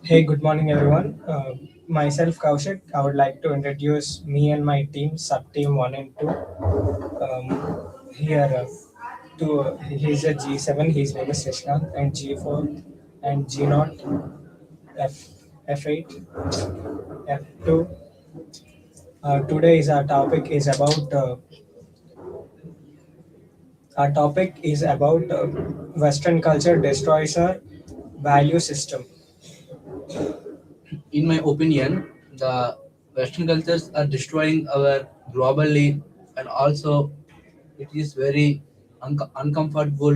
Hey, good morning, everyone. Myself, Kaushik. I would like to introduce me and my team, sub team 1 and 2. Here, he's a G7, his name is Shashant, and G4 and G0, F, F8, F2. Today is our topic is about Western culture destroys our value system. In my opinion, the Western cultures are destroying our globally, and also it is very uncomfortable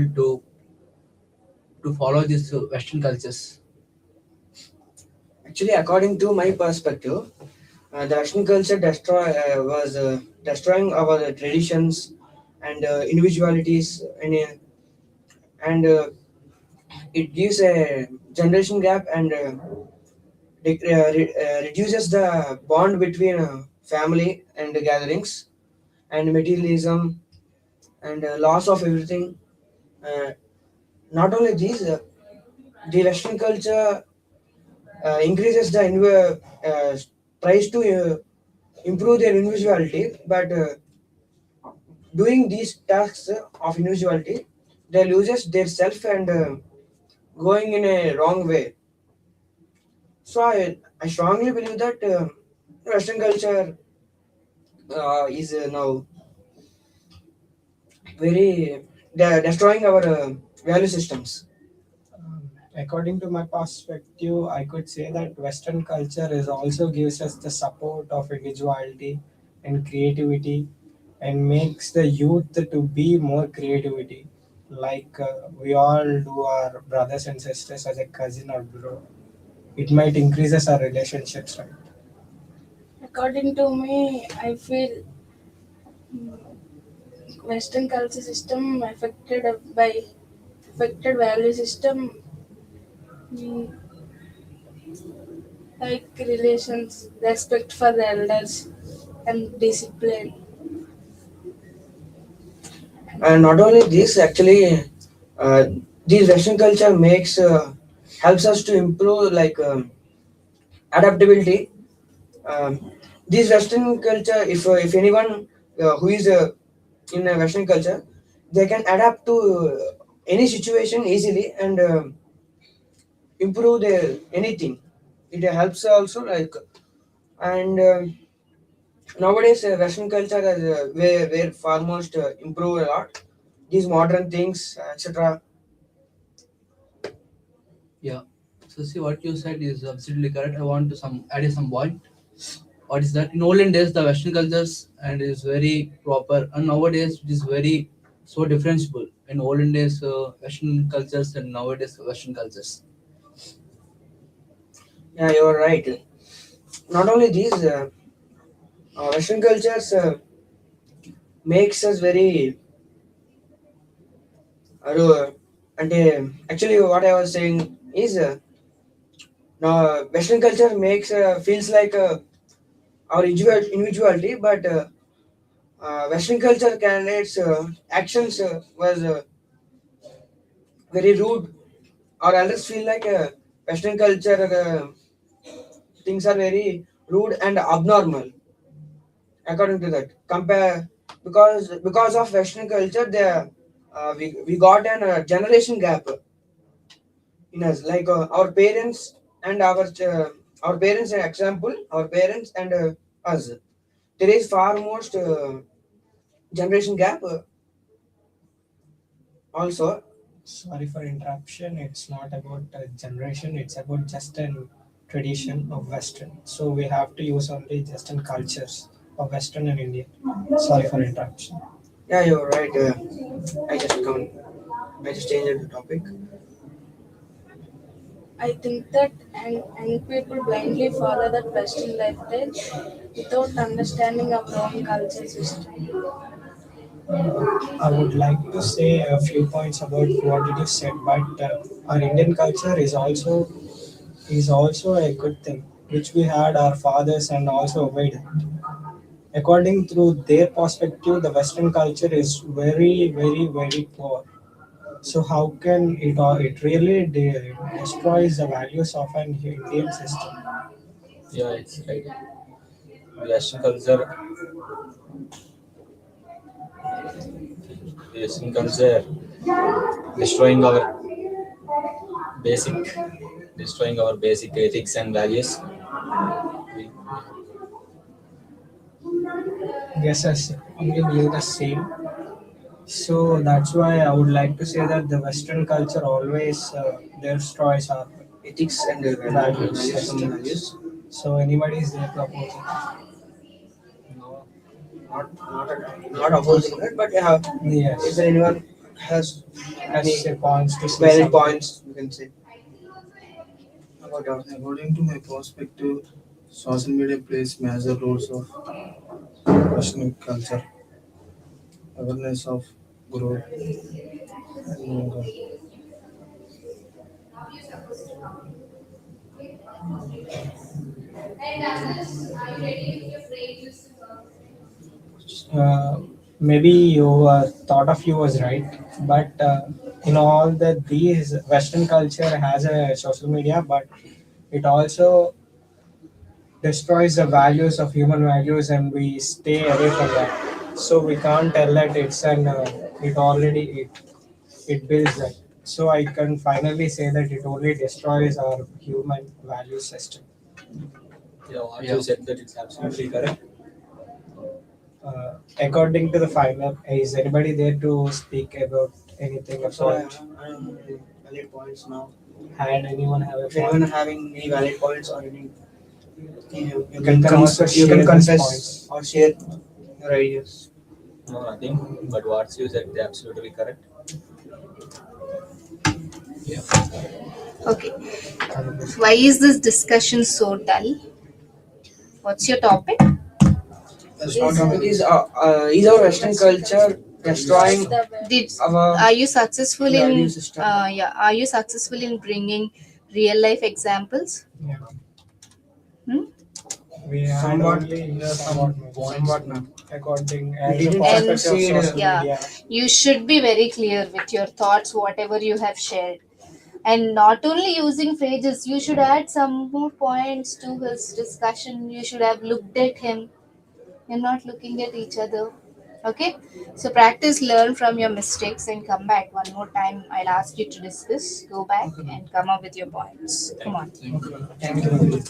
to follow these Western cultures. Actually, according to my perspective, the Western culture was destroying our traditions and individualities, and it gives a generation gap and reduces the bond between family and gatherings and materialism and loss of everything. Uh, Not only these, the Western culture increases the tries to improve their individuality, but doing these tasks of individuality, they loses their self and going in a wrong way. So I strongly believe that Western culture is now very destroying our value systems. According to my perspective, I could say that Western culture is also gives us the support of individuality and creativity and makes the youth to be more creativity. Like we all do our brothers and sisters as a cousin or bro. It might increases our relationships, right? According to me, I feel Western culture system affected value system mm, like relations, respect for the elders, and discipline. And not only this, actually, uh, this Western culture makes helps us to improve like adaptability. This Western culture, if anyone who is in a Western culture, they can adapt to any situation easily and improve their anything. It helps also like and nowadays Western culture has where far most improve a lot. These modern things, etc. Yeah. So see what you said is absolutely correct. I want to some add some point. What is that? In olden days, the Western cultures and is very proper, and nowadays it is very so differentiable. In olden days, Western cultures and nowadays Western cultures. Yeah, you're right. Not only these Western cultures makes us very and actually what I was saying is now Western culture makes feels like our individuality, but Western culture candidates actions was very rude, or others feel like Western culture things are very rude and abnormal. According to that, compare because of Western culture, we got an generation gap in us. Like our parents, an example, our parents and us. There is far most generation gap also. Sorry for interruption. It's not about a generation. It's about just an tradition of Western. So we have to use only just in cultures of Western and Indian. Sorry for interruption. Yeah, you're right. I just come. I just changed the topic. I think that young people blindly follow that Western lifestyle without understanding our own culture system. I would like to say a few points about what did you said, but our Indian culture is also a good thing, which we had our fathers and also obeyed it. According to their perspective, the Western culture is very, very, very poor. So how can it or it really destroys the values of an Indian system? Yeah, it's right. Western culture, Western culture destroying our basic, destroying our basic ethics and values. We, Yes, yes, only believe the same. So that's why I would like to say that the Western culture always destroys our Ethics and values values, some systems. values. So anybody is there proposing? no, Not opposing that, but if Yes, anyone has has any points to say valid something. points, you can say about our According to my perspective, social media plays major roles of Western culture, awareness of growth, and Uh, Maybe you thought of you was right, but in all that these Western culture has a social media, but it also destroys the values of human values, and we stay away from that. So we can't tell that it's an it already it builds that. So I can finally say that it only destroys our human value system. yeah, what Yeah. you said that it's absolutely correct. According to the final, is anybody there to speak about anything sorry, about? I don't have any valid points now. Had anyone have a If anyone point? having any valid points or any, you can can also you share can these confess points. or share your ideas. No, nothing. But what you said, absolutely correct. Okay. Why is this discussion so dull? What's your topic? that's not It is our Western culture destroying Did our are you successful value in system. yeah, are you successful in bringing real life examples? Yeah. Hmm? We had Somewhat, only some somewhat, points. Somewhat, ma'am. according We as a didn't perspective of succeed. social Yeah, media. you should be very clear with your thoughts, whatever you have shared. And not only using phrases, you should add some more points to his discussion. You should have looked at him. You're not looking at each other. Okay? So practice, learn from your mistakes, and come back one more time. I'll ask you to discuss. Go back and come up with your points. Come on. Thank you.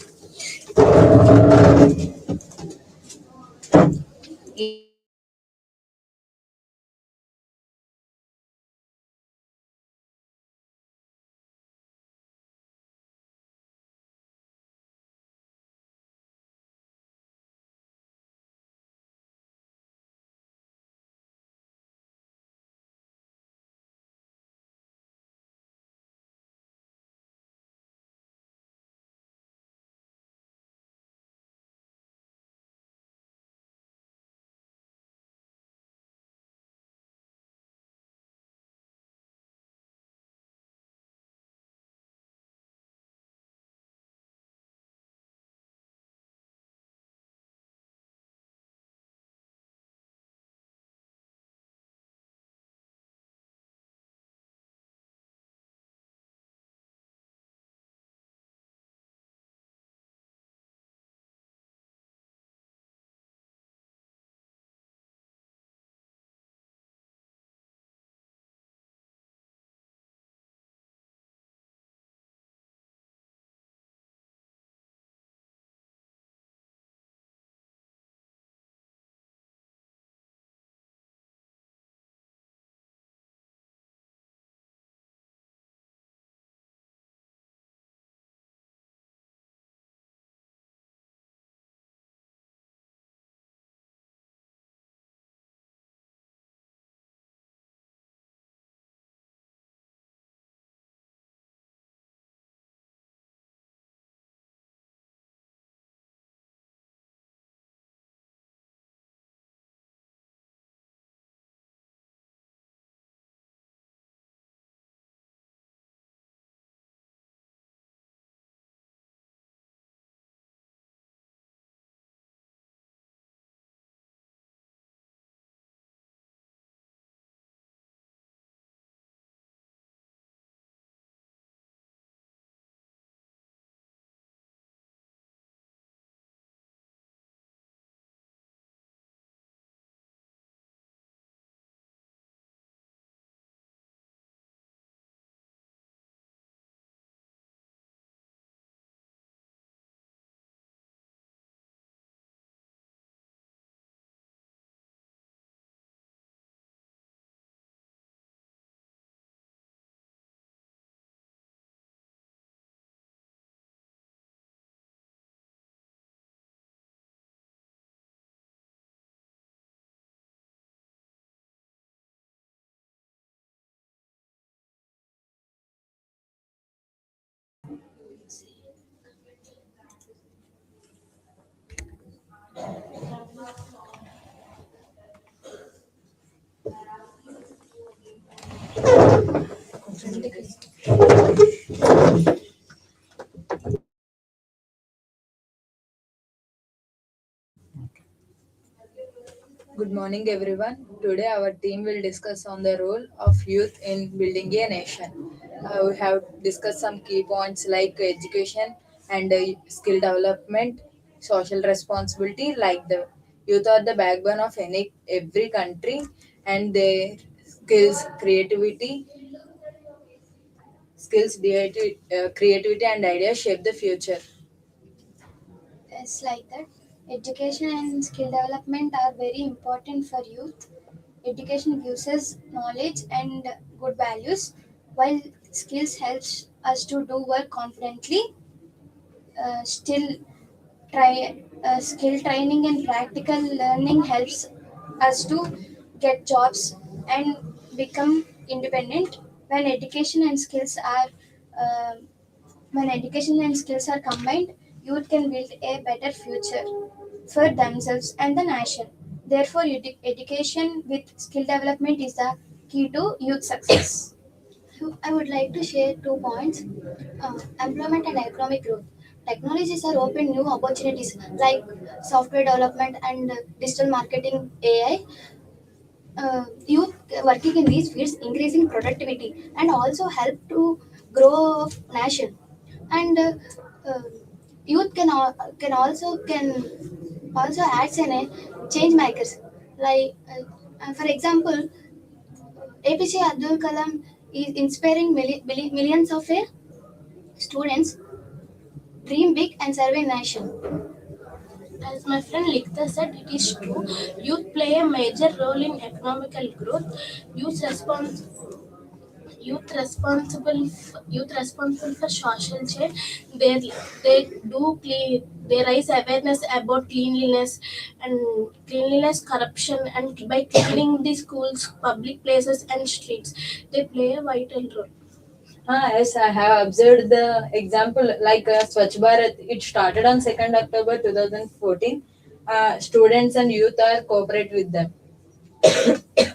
Good morning, everyone. Today, our team will discuss on the role of youth in building a nation. We have discussed some key points like education and skill development, social responsibility. Like the youth are the backbone of any every country, and their creativity, and ideas shape the future. It's like that. Education and skill development are very important for youth. Education gives us knowledge and good values, while skills helps us to do work confidently. Still, skill training and practical learning helps us to get jobs and become independent. When education and skills are uh, when education and skills are combined, youth can build a better future for themselves and the nation. Therefore, education with skill development is the key to youth success. So I would like to share 2 points: employment and economic growth. Technologies are open new opportunities like software development and digital marketing AI. Youth working in these fields increasing productivity and also help to grow nation. And uh, youth can also act in a change makers. Like for example, APJ Abdul Kalam is inspiring millions of students dream big and serve a nation. As my friend Likta said, it is true. Youth play a major role in economical growth. Youth respons- youth responsible for social change. They raise awareness about cleanliness, corruption, and by cleaning the schools, public places, and streets, they play a vital role. Yes, I have observed the example like Swachh Bharat. It started on 2nd October 2014. Students and youth are cooperate with them.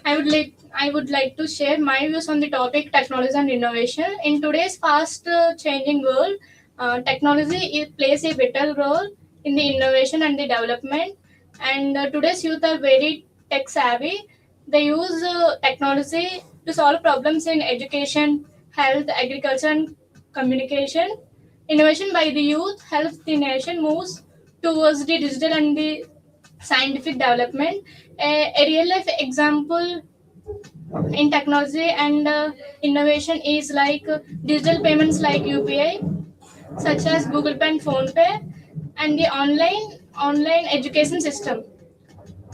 I would like to share my views on the topic technology and innovation. In today's fast changing world, plays a vital role in the innovation and the development. And today's youth are very tech savvy. They use technology to solve problems in education, health, agriculture, and communication. Innovation by the youth helps the nation moves towards the digital and the scientific development. A real life example in technology and innovation is like digital payments like UPI, such as Google Pay and Phone Pay, and the online education system.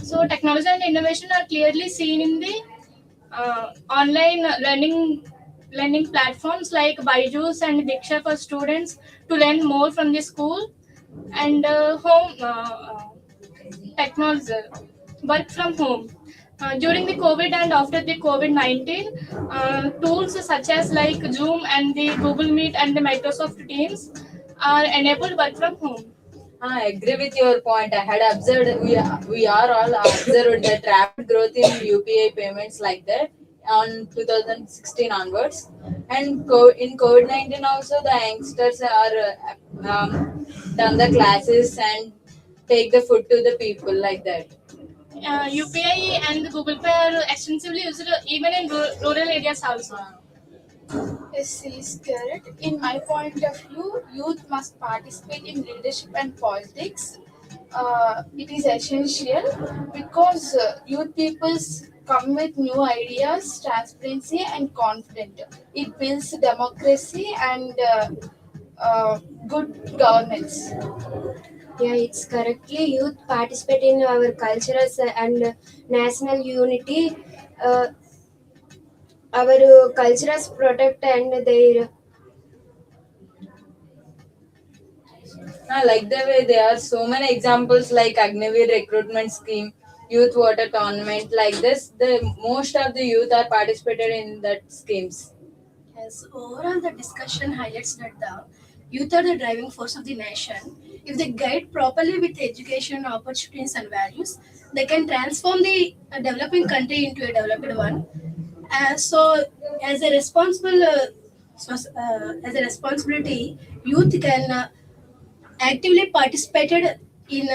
So technology and innovation are clearly seen in the online learning platforms like Byju's and Diksha for students to learn more from the school and home technology, work from home. During the COVID and after the COVID-19, tools such as like Zoom and the Google Meet and the Microsoft Teams are enabled work from home. I agree with your point. I had observed, we are all observed that rapid growth in UPI payments like that on 2016 onwards. And in COVID-19 also, the youngsters are done the classes and take the food to the people like that. UPI and Google Pay are extensively used even in rural areas also. Yes, is correct. In my point of view, youth must participate in leadership and politics. It is essential because youth peoples come with new ideas, transparency, and confidence. It builds democracy and good governance. Yeah, it's correctly youth participate in our cultural and national unity. Uh, our cultures protect and their Like the way there are so many examples like Agniveer recruitment scheme, youth water tournament like this. The most of the youth are participated in that schemes. Yes, overall, the discussion highlights that the youth are the driving force of the nation. If they guide properly with education, opportunities, and values, they can transform the developing country into a developed one. So, as a responsible So, as a responsibility, youth can actively participated in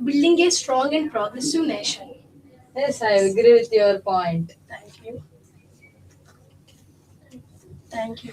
building a strong and progressive nation. Yes, I agree with your point. Thank you. Thank you.